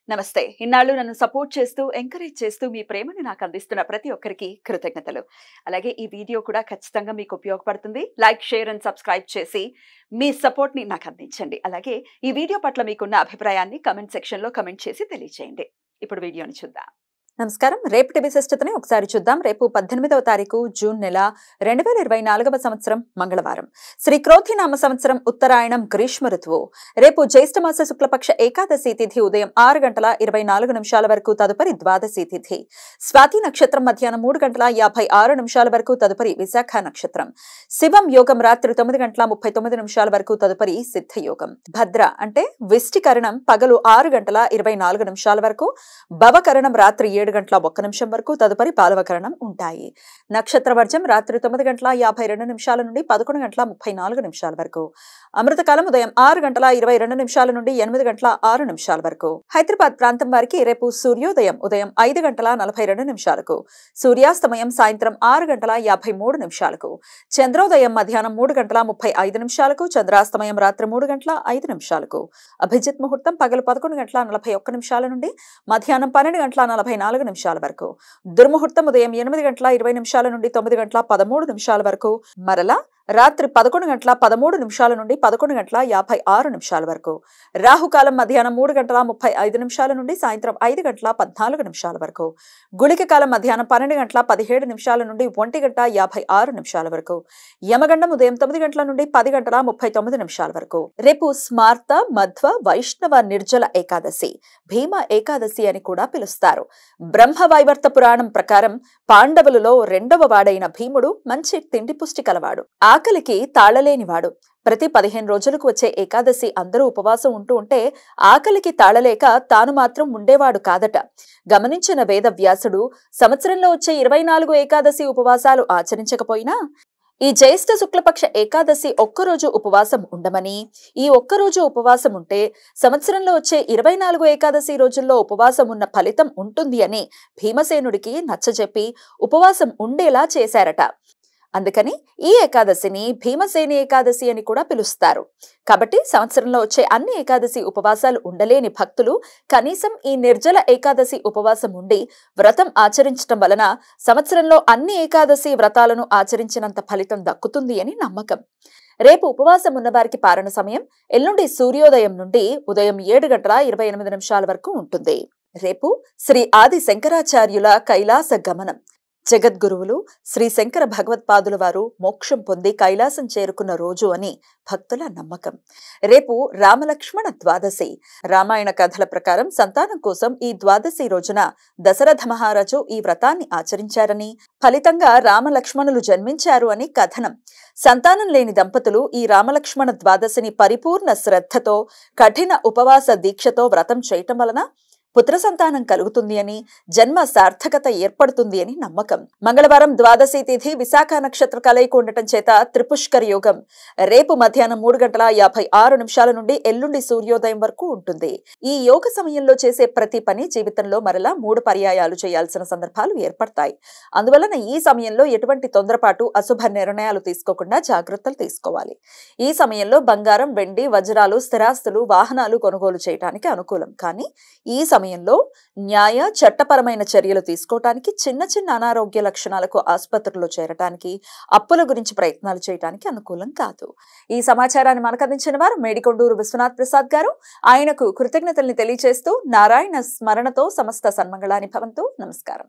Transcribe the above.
నమస్తే. ఇన్నాళ్ళు నన్ను సపోర్ట్ చేస్తూ, ఎంకరేజ్ చేస్తూ మీ ప్రేమని నాకు అందిస్తున్న ప్రతి ఒక్కరికి కృతజ్ఞతలు. అలాగే ఈ వీడియో కూడా ఖచ్చితంగా మీకు ఉపయోగపడుతుంది. లైక్, షేర్ అండ్ సబ్స్క్రైబ్ చేసి మీ సపోర్ట్‌ని నాకు అందించండి. అలాగే ఈ వీడియో పట్ల మీకున్న అభిప్రాయాన్ని కామెంట్ సెక్షన్‌లో కామెంట్ చేసి తెలియజేయండి. ఇప్పుడు వీడియోని చూద్దాం. నమస్కారం. రేపటి విశిష్టతని ఒకసారి చూద్దాం. రేపు 18వ తారీఖు జూన్ నెల 2024వ సంవత్సరం మంగళవారం. శ్రీ క్రోధినామ సంవత్సరం ఉత్తరాయణం గ్రీష్మ ఋతువు. రేపు జ్యేష్ఠమాస శుక్లపక్ష ఏకాదశి తిథి ఉదయం 6:24 వరకు, తదుపరి ద్వాదశి తిథి. స్వాతి నక్షత్రం మధ్యాహ్నం 3:56 వరకు, తదుపరి విశాఖ నక్షత్రం. శివం యోగం రాత్రి 9:39 వరకు, తదుపరి సిద్ధ యోగం. భద్ర అంటే విష్టికరణం పగలు 6:24 వరకు, భవకరణం రాత్రి 7:01 వరకు, తదుపరి పాలవకరణం ఉంటాయి. నక్షత్ర వర్జం రాత్రి 9:52 నుండి 11:34 వరకు. అమృతకాలం ఉదయం 6:22 నుండి 8:06 వరకు. హైదరాబాద్ ప్రాంతం వారికి రేపు సూర్యోదయం ఉదయం 5:42 సూర్యాస్తమయం సాయంత్రం 6:53 చంద్రోదయం మధ్యాహ్నం 3:35 చంద్రాస్తమయం రాత్రి 3:05 అభిజిత్ ముహూర్తం పగలు 11:41 నుండి మధ్యాహ్నం 12:44 వరకు. దుర్ముహూర్తం ఉదయం 8:20 నుండి 9:13 వరకు. మరలా రాత్రి 11:13 నుండి 11:56 వరకు. రాహుకాలం మధ్యాహ్నం 3:35 నుండి సాయంత్రం 5:14 వరకు. గుళిక కాలం మధ్యాహ్నం 12:17 నుండి 1:56 వరకు. యమగండం ఉదయం 9 గంటల నుండి 10:39 వరకు. రేపు స్మార్త మధ్వ వైష్ణవ నిర్జల ఏకాదశి, భీమ ఏకాదశి అని కూడా పిలుస్తారు. బ్రహ్మవైవర్త పురాణం ప్రకారం పాండవులలో రెండవ వాడైన భీముడు మంచి తిండి పుష్టి కలవాడు, ఆకలికి తాళలేనివాడు. ప్రతి 15 రోజులకు వచ్చే ఏకాదశి అందరూ ఉపవాసం ఉంటే ఆకలికి తాళలేక తాను మాత్రం ఉండేవాడు కాదట. గమనించిన వేదవ్యాసుడు సంవత్సరంలో వచ్చే 24 ఏకాదశి ఉపవాసాలు ఆచరించకపోయినా ఈ జ్యేష్ఠ శుక్లపక్ష ఏకాదశి ఒక్కరోజు ఉపవాసం ఉండమని, ఈ ఒక్కరోజు ఉపవాసం ఉంటే సంవత్సరంలో వచ్చే 24 ఏకాదశి రోజుల్లో ఉపవాసం ఉన్న ఫలితం ఉంటుంది అని భీమసేనుడికి నచ్చజెప్పి ఉపవాసం ఉండేలా చేశారట. అందుకని ఈ ఏకాదశిని భీమసేని ఏకాదశి అని కూడా పిలుస్తారు. కాబట్టి సంవత్సరంలో వచ్చే అన్ని ఏకాదశి ఉపవాసాలు ఉండలేని భక్తులు కనీసం ఈ నిర్జల ఏకాదశి ఉపవాసం ఉండి వ్రతం ఆచరించడం వలన సంవత్సరంలో అన్ని ఏకాదశి వ్రతాలను ఆచరించినంత ఫలితం దక్కుతుంది అని నమ్మకం. రేపు ఉపవాసం ఉన్నవారికి పారణ సమయం ఎల్లుండి సూర్యోదయం నుండి ఉదయం 7:28 వరకు ఉంటుంది. రేపు శ్రీ ఆది శంకరాచార్యుల కైలాస గమనం. జగద్గురువులు శ్రీ శంకర భగవత్పాదుల వారు మోక్షం పొంది కైలాసం చేరుకున్న రోజు అని భక్తుల నమ్మకం. రేపు రామలక్ష్మణ ద్వాదశి. రామాయణ కథల ప్రకారం సంతానం కోసం ఈ ద్వాదశి రోజున దశరథ మహారాజు ఈ వ్రతాన్ని ఆచరించారని, ఫలితంగా రామలక్ష్మణులు జన్మించారు అని కథనం. సంతానం లేని దంపతులు ఈ రామలక్ష్మణ ద్వాదశిని పరిపూర్ణ శ్రద్ధతో కఠిన ఉపవాస దీక్షతో వ్రతం చేయటం వలన పుత్ర సంతానం కలుగుతుంది అని, జన్మ సార్థకత ఏర్పడుతుంది అని నమ్మకం. మంగళవారం ద్వాదశి తిథి విశాఖ నక్షత్ర కలయిక ఉండటం చేత త్రిపుష్కర యోగం రేపు మధ్యాహ్నం 3:56 నుండి ఎల్లుండి సూర్యోదయం వరకు ఉంటుంది. ఈ యోగ సమయంలో చేసే ప్రతి పని జీవితంలో మరలా 3 పర్యాయాలు చేయాల్సిన సందర్భాలు ఏర్పడతాయి. అందువలన ఈ సమయంలో ఎటువంటి తొందరపాటు, అశుభ నిర్ణయాలు తీసుకోకుండా జాగ్రత్తలు తీసుకోవాలి. ఈ సమయంలో బంగారం, వెండి, వజ్రాలు, స్థిరాస్తులు, వాహనాలు కొనుగోలు చేయడానికి అనుకూలం. కానీ ఈ సమయంలో న్యాయ, చట్టపరమైన చర్యలు తీసుకోవటానికి, చిన్న చిన్న అనారోగ్య లక్షణాలకు ఆసుపత్రిలో చేరటానికి, అప్పుల గురించి ప్రయత్నాలు చేయడానికి అనుకూలం కాదు. ఈ సమాచారాన్ని మనకు అందించిన వారు మేడికొండూరు విశ్వనాథ్ ప్రసాద్ గారు. ఆయనకు కృతజ్ఞతల్ని తెలియజేస్తూ నారాయణ స్మరణతో సమస్త సన్మంగళాని భవంతు. నమస్కారం.